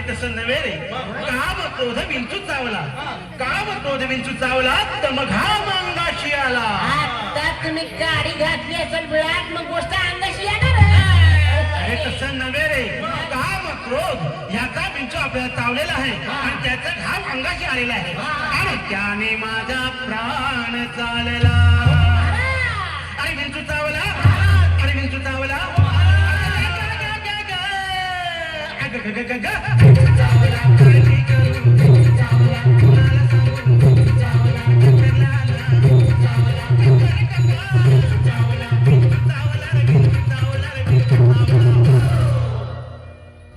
तसं नव्हे रे. काम क्रोध विंचू चावला, काम क्रोध विंचू चावला तर मग हा अंगाशी आला. आता तुम्ही गाडी घातली असेल बिळात मग गोष्ट अंगाशी येणार. अरे तसं नव्हे रे. काम क्रोध ह्याचा विंचू आपल्याला चावलेला आहे आणि त्याचा घाम अंगाशी आलेला आहे आणि त्याने माझा प्राण चालला. अरे विंचू चावला, अरे विंचू चावला.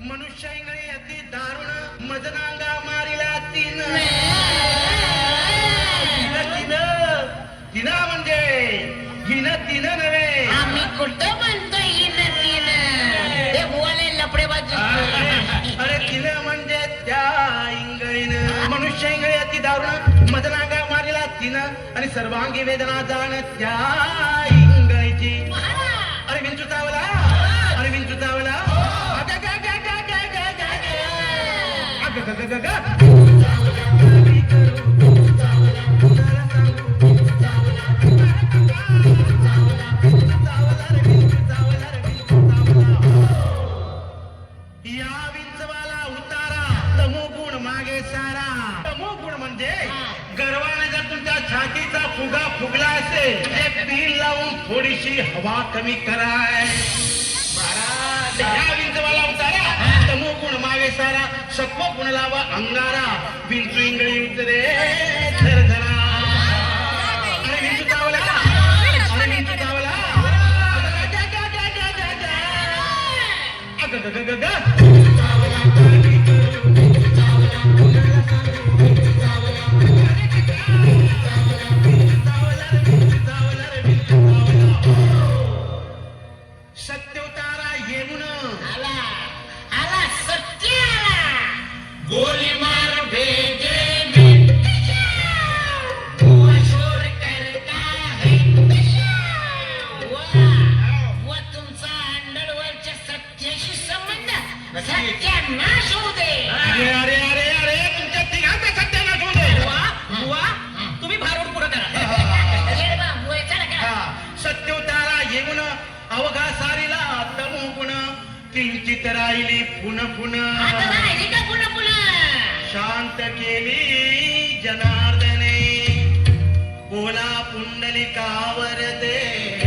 मनुष्य इंगळे अति दारुण मजनांगा मारिला तीन. तिन म्हणजे हिन तीन नव्हे. आम्ही कुठं म्हणतो हिन तीन. ते बोले लपडे बाजू. अरे तिन म्हणजे त्या इंगळीनं. मनुष्य इंगळे अति दारुण मजनांगा मारिला तीन आणि सर्वांगी वेदना जाण त्या इंगळीची. अरे विंचू चावला, अरे विंचू चावला. या विंचवाला उतारा तमोगुण मागे सारा. तमोगुण म्हणजे गर्वाने जर तुमच्या छातीचा फुगा फुगला असेल ते पील लावून थोडीशी हवा कमी कराय. या विंचवाला उतारा तमोगुण मागे सारा. सत्व गुण लावा अंगारा. विंचू इंगळी उतरे झरझरा. अरे विंचू चावला, अरे विंचू चावला. सत्य उतारा येऊन आला आला सत्य आला. गोली मार भेजे मशहूर करता है व तुमचा अंडरवर्ल्डच्या सत्याशी संबंध सत्यानाश होऊ दे. अरे अरे अरे अरे तुमच्या तिघांचा सत्यानाश होऊ दे. बुवा तुम्ही भारूड पुढं करा. सत्य उतारा येऊन अवघा सारीला तमोगुण किंचित राहिली पुन पुन. शांत केली जनार्दने बोला पुंडलिकावर दे.